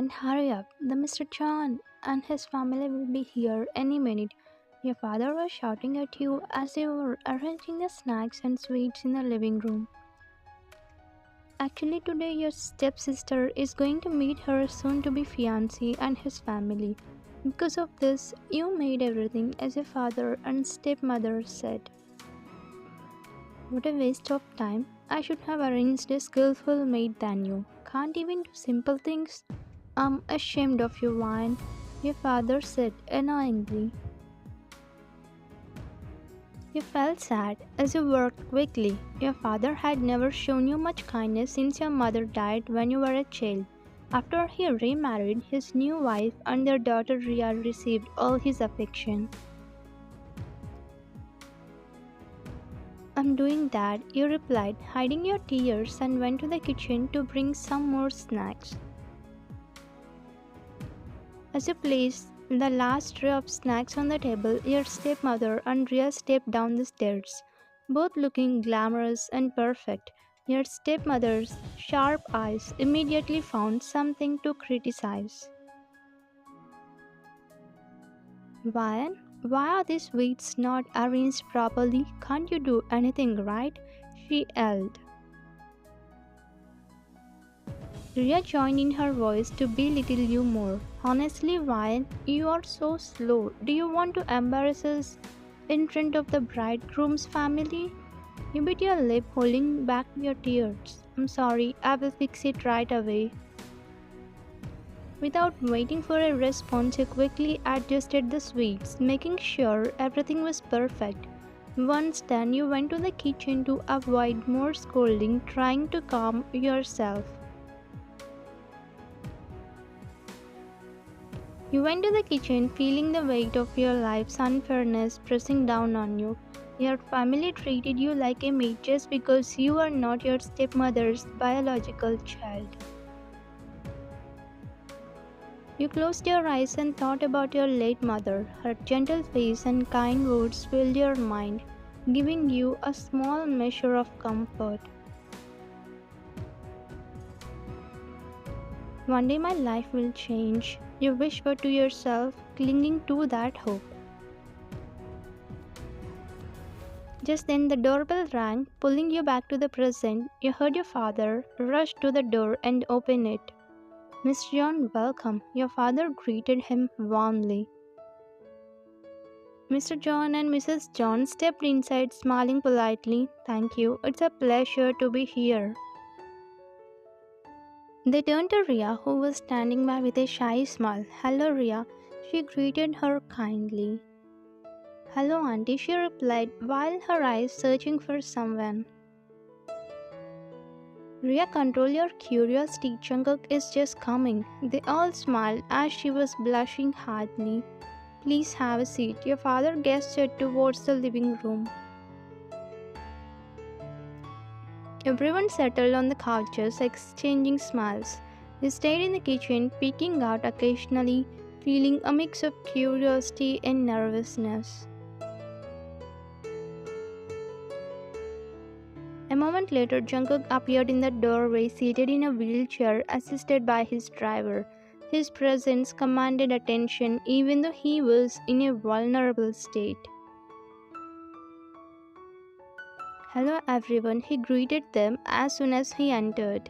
Ryan, hurry up. The Mr. John and his family will be here any minute. Your father was shouting at you as you were arranging the snacks and sweets in the living room. Actually, today your stepsister is going to meet her soon to be fiancé and his family. Because of this, you made everything as your father and stepmother said. What a waste of time. I should have arranged a skillful maid than you. Can't even do simple things? I'm ashamed of you, Wine, your father said annoyingly. You felt sad as you worked quickly. Your father had never shown you much kindness since your mother died when you were a child. After he remarried, his new wife and their daughter Ria received all his affection. I'm doing that, you replied, hiding your tears, and went to the kitchen to bring some more snacks. As you placed the last tray of snacks on the table, your stepmother and Ria stepped down the stairs, both looking glamorous and perfect. Your stepmother's sharp eyes immediately found something to criticize. Why are these sweets not arranged properly? Can't you do anything right? She yelled. Ria joined in her voice to belittle you more. Honestly, Ryan, you are so slow. Do you want to embarrass us in front of the bridegroom's family? You bit your lip, holding back your tears. I'm sorry, I will fix it right away. Without waiting for a response, you quickly adjusted the sweets, making sure everything was perfect. Once done, you went to the kitchen to avoid more scolding, trying to calm yourself. You went to the kitchen feeling the weight of your life's unfairness pressing down on you. Your family treated you like a maid just because you are not your stepmother's biological child. You closed your eyes and thought about your late mother. Her gentle face and kind words filled your mind, giving you a small measure of comfort. One day my life will change, you whispered to yourself, clinging to that hope. Just then the doorbell rang, pulling you back to the present. You heard your father rush to the door and open it. Miss John, welcome. Your father greeted him warmly. Mr. John and Mrs. John stepped inside, smiling politely. Thank you. It's a pleasure to be here. They turned to Ria, who was standing by with a shy smile. Hello, Ria. She greeted her kindly. Hello, Auntie, she replied, while her eyes searching for someone. Ria, control your curiosity. Jungkook is just coming. They all smiled as she was blushing hardly. Please have a seat. Your father gestured towards the living room. Everyone settled on the couches, exchanging smiles. They stayed in the kitchen, peeking out occasionally, feeling a mix of curiosity and nervousness. A moment later, Jungkook appeared in the doorway, seated in a wheelchair, assisted by his driver. His presence commanded attention even though he was in a vulnerable state. Hello everyone, he greeted them as soon as he entered.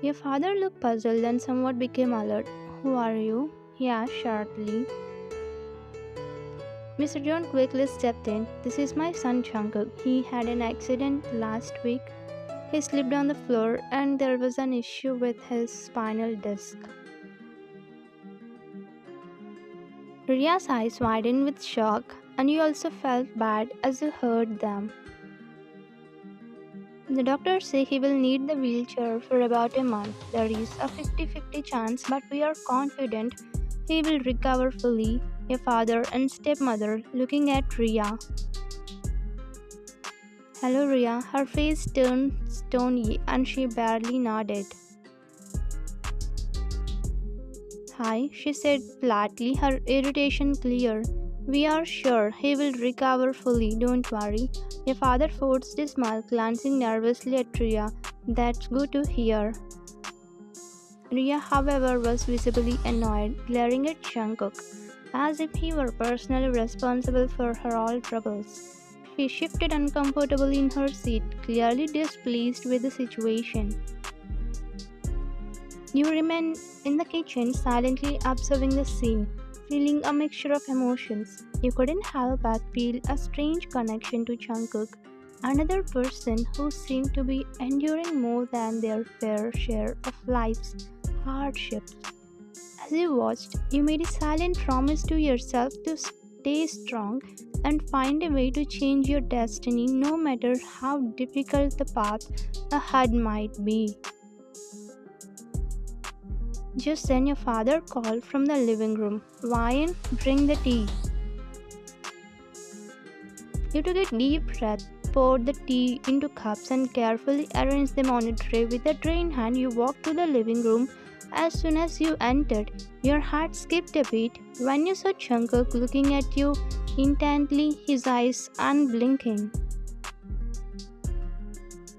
Your father looked puzzled and somewhat became alert. Who are you? He asked sharply. Mr. John quickly stepped in. This is my son Jungkook. He had an accident last week. He slipped on the floor and there was an issue with his spinal disc. Ria's eyes widened with shock, and you also felt bad as you heard them. The doctors say he will need the wheelchair for about a month. There is a 50-50 chance, but we are confident he will recover fully. Your father and stepmother looking at Ria. Hello, Ria. Her face turned stony and she barely nodded. Hi, she said flatly, her irritation clear. We are sure he will recover fully, don't worry. Your father forced a smile, glancing nervously at Ria. That's good to hear. Ria, however, was visibly annoyed, glaring at Jungkook, as if he were personally responsible for her all troubles. She shifted uncomfortably in her seat, clearly displeased with the situation. You remained in the kitchen, silently observing the scene, feeling a mixture of emotions. You couldn't help but feel a strange connection to Jungkook, another person who seemed to be enduring more than their fair share of life's hardships. As you watched, you made a silent promise to yourself to stay strong and find a way to change your destiny no matter how difficult the path ahead might be. Just then, your father called from the living room. Ryan, bring the tea. You took a deep breath, poured the tea into cups, and carefully arranged them on a tray. With the tray in hand, you walked to the living room. As soon as you entered, your heart skipped a beat when you saw Jungkook looking at you intently, his eyes unblinking.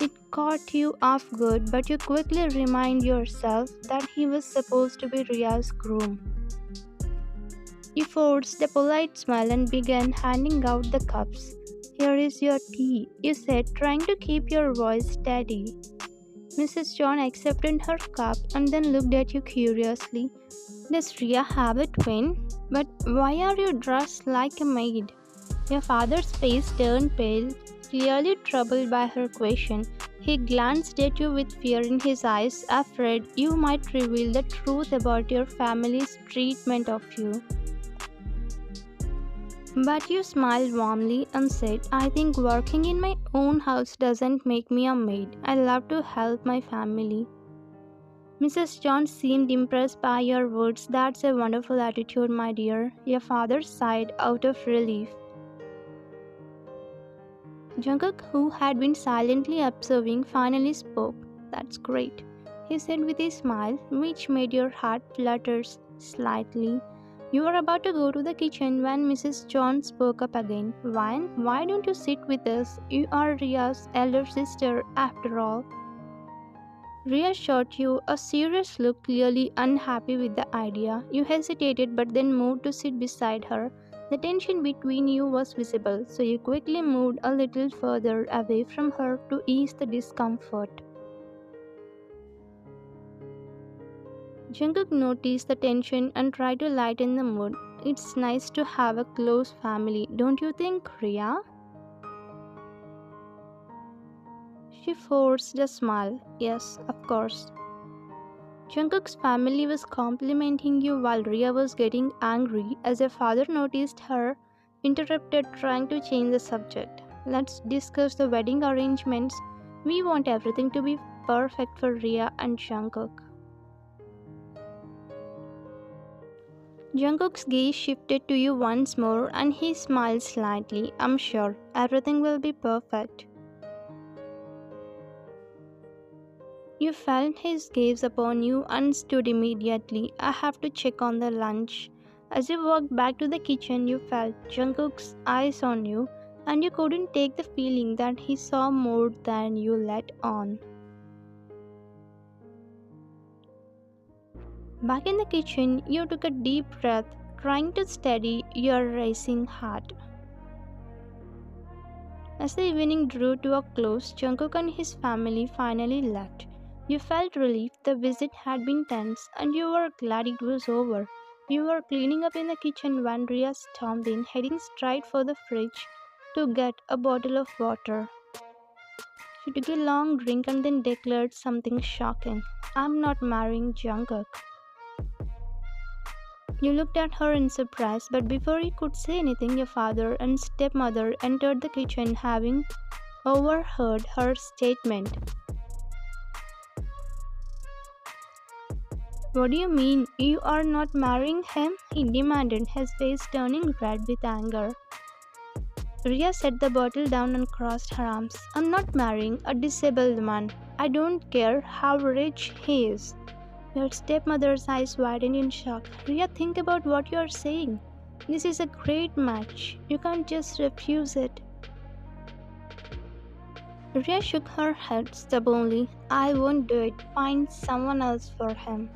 It caught you off guard, but you quickly remind yourself that he was supposed to be Ria's groom. You forced a polite smile and began handing out the cups. Here is your tea, you said, trying to keep your voice steady. Mrs. John accepted her cup and then looked at you curiously. Does Ria have a twin? But why are you dressed like a maid? Your father's face turned pale, clearly troubled by her question. He glanced at you with fear in his eyes, afraid you might reveal the truth about your family's treatment of you. But you smiled warmly and said, I think working in my own house doesn't make me a maid. I love to help my family. Mrs. John seemed impressed by your words. That's a wonderful attitude, my dear. Your father sighed out of relief. Jungkook, who had been silently observing, finally spoke. That's great, he said with a smile which made your heart flutter slightly. You were about to go to the kitchen when Mrs. John spoke up again. Why don't you sit with us? You are Ria's elder sister, after all. Ria shot you a serious look, clearly unhappy with the idea. You hesitated but then moved to sit beside her. The tension between you was visible, so you quickly moved a little further away from her to ease the discomfort. Jungkook noticed the tension and tried to lighten the mood. It's nice to have a close family, don't you think, Ria? She forced a smile. Yes, of course. Jungkook's family was complimenting you while Ria was getting angry as her father noticed her, interrupted, trying to change the subject. Let's discuss the wedding arrangements. We want everything to be perfect for Ria and Jungkook. Jungkook's gaze shifted to you once more and he smiled slightly. I'm sure everything will be perfect. You felt his gaze upon you and stood immediately. I have to check on the lunch. As you walked back to the kitchen, you felt Jungkook's eyes on you and you couldn't take the feeling that he saw more than you let on. Back in the kitchen, you took a deep breath, trying to steady your racing heart. As the evening drew to a close, Jungkook and his family finally left. You felt relief. The visit had been tense, and you were glad it was over. You were cleaning up in the kitchen when Ria stormed in, heading straight for the fridge to get a bottle of water. She took a long drink and then declared something shocking. I'm not marrying Jungkook. You looked at her in surprise, but before you could say anything, your father and stepmother entered the kitchen, having overheard her statement. What do you mean, you are not marrying him? He demanded, his face turning red with anger. Ria set the bottle down and crossed her arms. I'm not marrying a disabled man. I don't care how rich he is. Your stepmother's eyes widened in shock. Ria, think about what you are saying. This is a great match. You can't just refuse it. Ria shook her head stubbornly. I won't do it. Find someone else for him.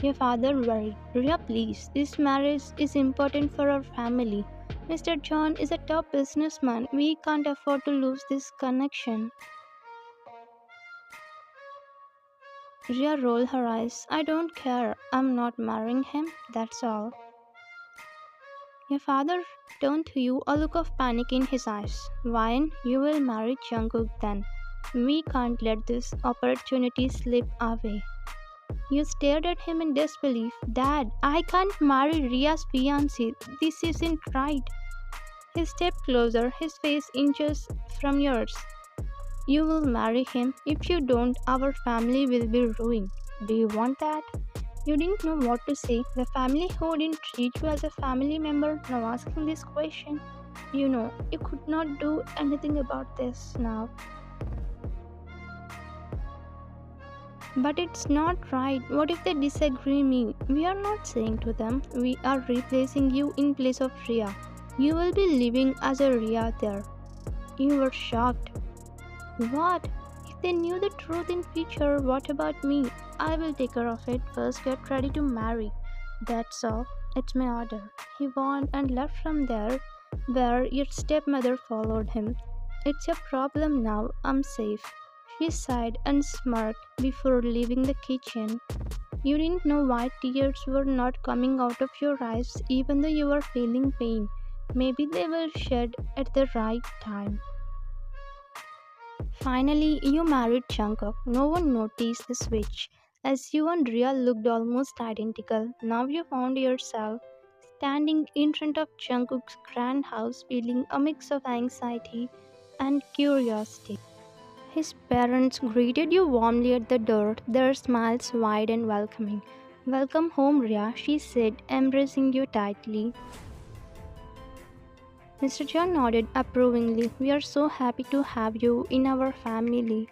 Your father worried. Ria, please, this marriage is important for our family. Mr. John is a top businessman. We can't afford to lose this connection. Ria rolled her eyes. I don't care. I'm not marrying him. That's all. Your father turned to you, a look of panic in his eyes. Why, you will marry Jungkook then. We can't let this opportunity slip away. You stared at him in disbelief. Dad, I can't marry Ria's fiancé. This isn't right. He stepped closer, his face inches from yours. You will marry him. If you don't, our family will be ruined. Do you want that? You didn't know what to say. The family who didn't treat you as a family member now asking this question. You know, you could not do anything about this now. But it's not right. What if they disagree me? We are not saying to them, we are replacing you in place of Ria. You will be living as a Ria there. You were shocked. What? If they knew the truth in future, what about me? I will take care of it. First get ready to marry. That's all. It's my order. He won and left from there, where your stepmother followed him. It's your problem now. I'm safe. She sighed and smirked before leaving the kitchen. You didn't know why tears were not coming out of your eyes even though you were feeling pain. Maybe they were shed at the right time. Finally, you married Jungkook. No one noticed the switch. As you and Ria looked almost identical, now you found yourself standing in front of Jungkook's grand house feeling a mix of anxiety and curiosity. His parents greeted you warmly at the door, their smiles wide and welcoming. Welcome home, Ria, she said, embracing you tightly. Mr. John nodded approvingly. We are so happy to have you in our family.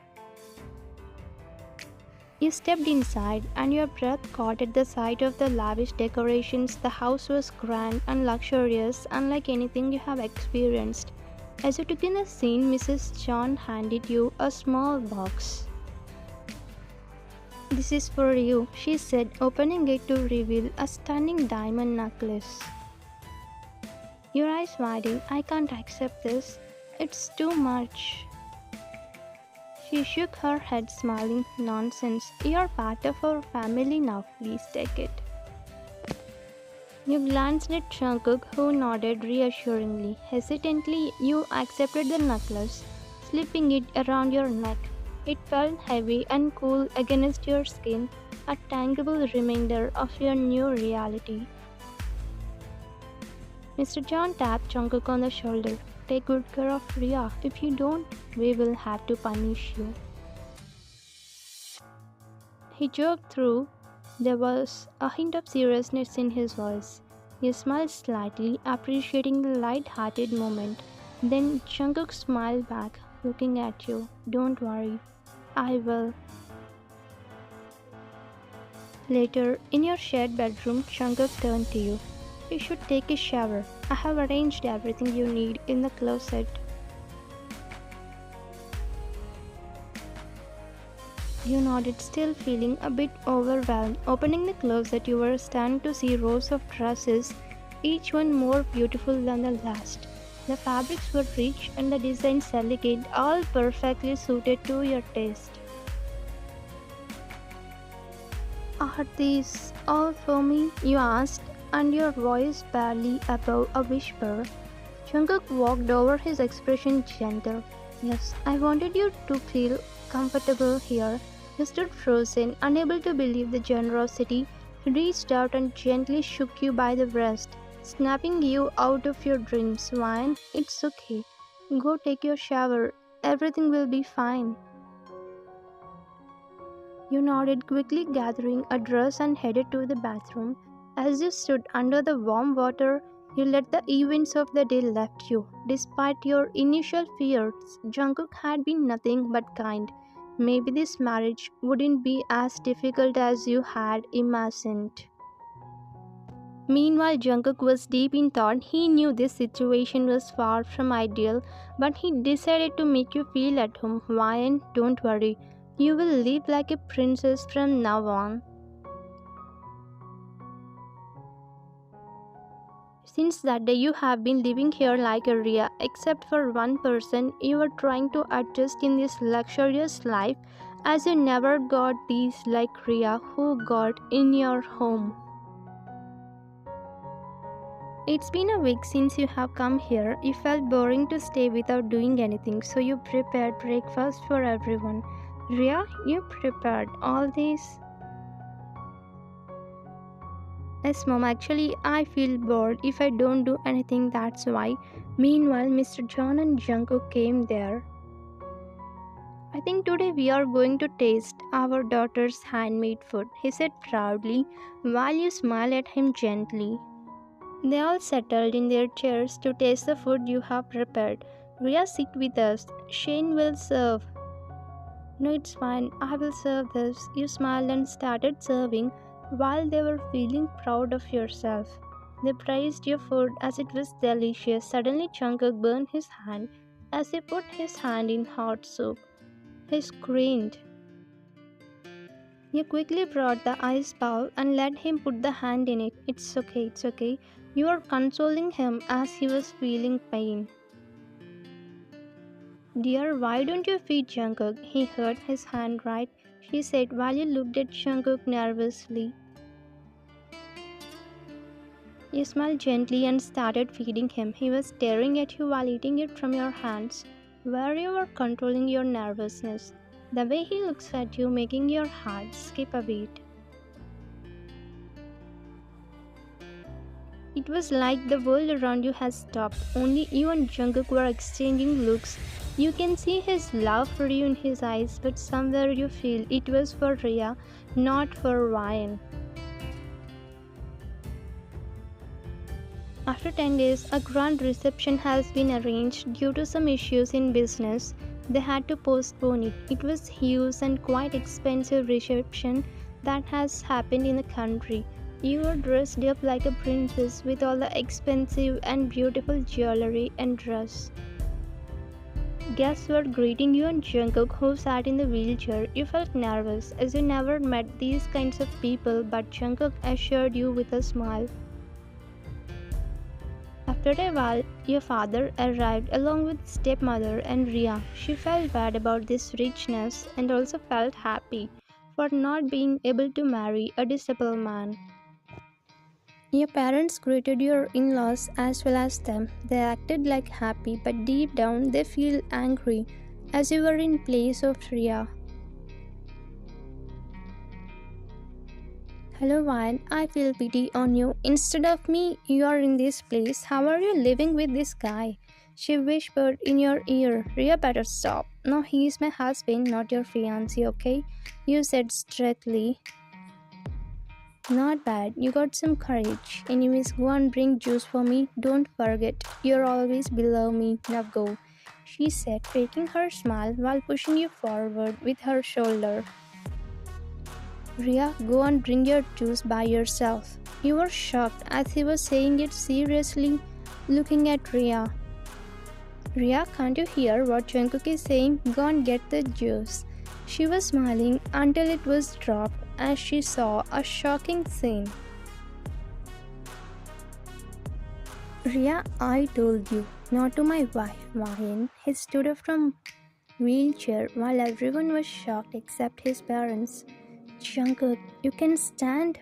You stepped inside, and your breath caught at the sight of the lavish decorations. The house was grand and luxurious, unlike anything you have experienced. As you took in the scene, Mrs. John handed you a small box. This is for you, she said, opening it to reveal a stunning diamond necklace. Your eyes widened. I can't accept this. It's too much. She shook her head, smiling. Nonsense. You're part of our family now. Please take it. You glanced at Jungkook, who nodded reassuringly. Hesitantly, you accepted the necklace, slipping it around your neck. It felt heavy and cool against your skin, a tangible reminder of your new reality. Mr. John tapped Jungkook on the shoulder. Take good care of Ria. If you don't, we will have to punish you. He joked through. There was a hint of seriousness in his voice. He smiled slightly, appreciating the light-hearted moment. Then Jungkook smiled back, looking at you. Don't worry, I will. Later, in your shared bedroom, Jungkook turned to you. You should take a shower. I have arranged everything you need in the closet. You nodded, still feeling a bit overwhelmed. Opening the closet, you were stunned to see rows of dresses, each one more beautiful than the last. The fabrics were rich and the designs elegant, all perfectly suited to your taste. Are these all for me? You asked, and your voice barely above a whisper. Jungkook walked over, his expression gentle. Yes, I wanted you to feel comfortable here. You stood frozen, unable to believe the generosity. He reached out and gently shook you by the wrist, snapping you out of your dreams. Wine, it's okay. Go take your shower. Everything will be fine. You nodded, quickly gathering a dress and headed to the bathroom. As you stood under the warm water, you let the events of the day left you. Despite your initial fears, Jungkook had been nothing but kind. Maybe this marriage wouldn't be as difficult as you had imagined. Meanwhile, Jungkook was deep in thought. He knew this situation was far from ideal, but he decided to make you feel at home. Why? Don't worry. You will live like a princess from now on. Since that day, you have been living here like a Ria, except for one person. You were trying to adjust in this luxurious life, as you never got these like Ria, who got in your home. It's been a week since you have come here. You felt boring to stay without doing anything, so you prepared breakfast for everyone. Ria, you prepared all this? Yes, mom, actually, I feel bored if I don't do anything, that's why. Meanwhile, Mr. John and Jungkook came there. I think today we are going to taste our daughter's handmade food, he said proudly, while you smiled at him gently. They all settled in their chairs to taste the food you have prepared. Ria, sit with us. Shane will serve. No, it's fine. I will serve this. You smiled and started serving while they were feeling proud of yourself. They praised your food as it was delicious. Suddenly, Jungkook burned his hand as he put his hand in hot soup. He screamed. You quickly brought the ice bowl and let him put the hand in it. It's okay, it's okay. You were consoling him as he was feeling pain. Dear, why don't you feed Jungkook? He hurt his hand, right? She said while you looked at Jungkook nervously. You smiled gently and started feeding him. He was staring at you while eating it from your hands, where you were controlling your nervousness. The way he looks at you, making your heart skip a beat. It was like the world around you has stopped. Only you and Jungkook were exchanging looks. You can see his love for you in his eyes, but somewhere you feel it was for Ria, not for Ryan. After 10 days, a grand reception has been arranged due to some issues in business. They had to postpone it. It was huge and quite expensive reception that has happened in the country. You were dressed up like a princess with all the expensive and beautiful jewelry and dress. Guests were greeting you and Jungkook, who sat in the wheelchair. You felt nervous as you never met these kinds of people, but Jungkook assured you with a smile. After a while, your father arrived along with stepmother and Ria. She felt bad about this richness and also felt happy for not being able to marry a disabled man. Your parents greeted your in-laws as well as them. They acted like happy, but deep down they feel angry as you were in place of Ria. Hello Ryan, I feel pity on you. Instead of me, you are in this place. How are you living with this guy? She whispered in your ear. Ria, better stop. No, he is my husband, not your fiancé, okay? You said straightly. Not bad, you got some courage. Anyways, go and bring juice for me. Don't forget, you're always below me. Now go, she said, faking her smile while pushing you forward with her shoulder. Ria, go and bring your juice by yourself. You were shocked as he was saying it seriously, looking at Ria. Ria, can't you hear what Jungkook is saying? Go and get the juice. She was smiling until it was dropped as she saw a shocking scene. Ria, I told you, not to my wife, Ryan. He stood up from wheelchair while everyone was shocked except his parents. Jungkook, you can stand?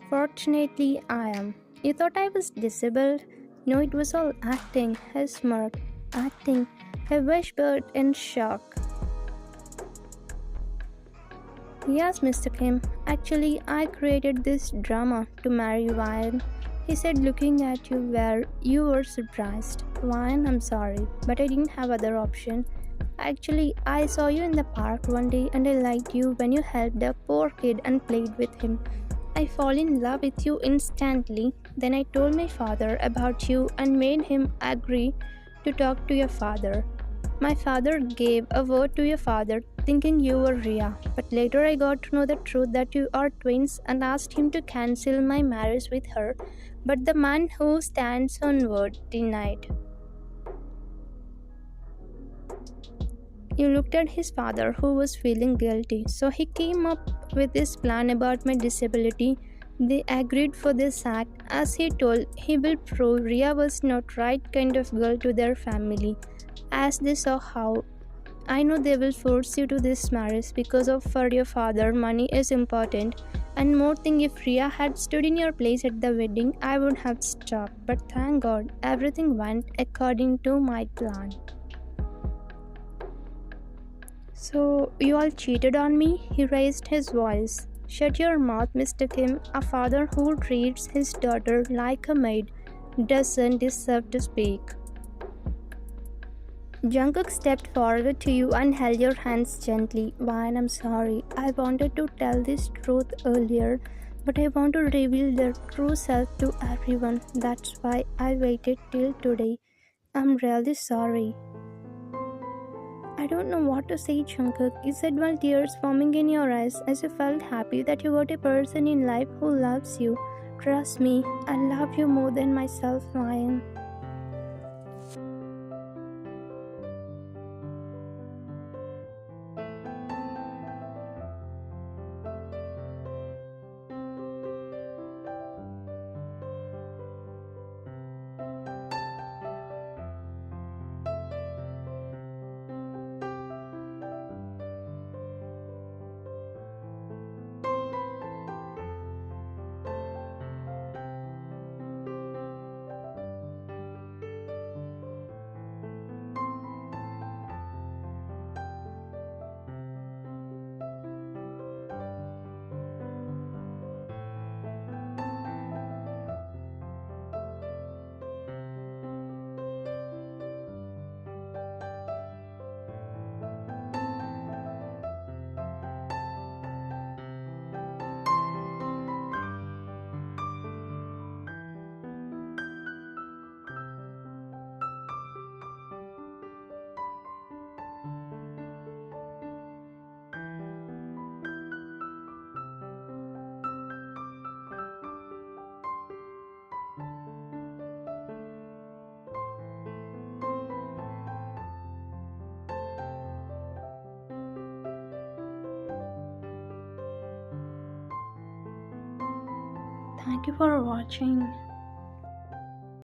Fortunately, I am. You thought I was disabled? No, it was all acting. He smirked. Acting. He whispered in shock. Yes, Mr. Kim. Actually, I created this drama to marry Ryan. He said, looking at you where you were surprised. Ryan, I'm sorry, but I didn't have other option. Actually, I saw you in the park one day and I liked you when you helped a poor kid and played with him. I fall in love with you instantly. Then I told my father about you and made him agree to talk to your father. My father gave a word to your father thinking you were Ria, but later I got to know the truth that you are twins and asked him to cancel my marriage with her, but the man who stands on word denied. You looked at his father, who was feeling guilty, so he came up with this plan about my disability. They agreed for this act as he told he will prove Ria was not right kind of girl to their family. As they saw how I know they will force you to this marriage because of for your father money is important and more thing if Ria had stood in your place at the wedding I would have stopped but thank God everything went according to my plan. So you all cheated on me? He raised his voice. Shut your mouth, Mr. Kim. A father who treats his daughter like a maid doesn't deserve to speak. Jungkook stepped forward to you and held your hands gently. Vine, I'm sorry. I wanted to tell this truth earlier, but I want to reveal their true self to everyone. That's why I waited till today. I'm really sorry. I don't know what to say, Jungkook. You said while tears forming in your eyes as you felt happy that you got a person in life who loves you. Trust me, I love you more than myself, Ryan. Thank you for watching.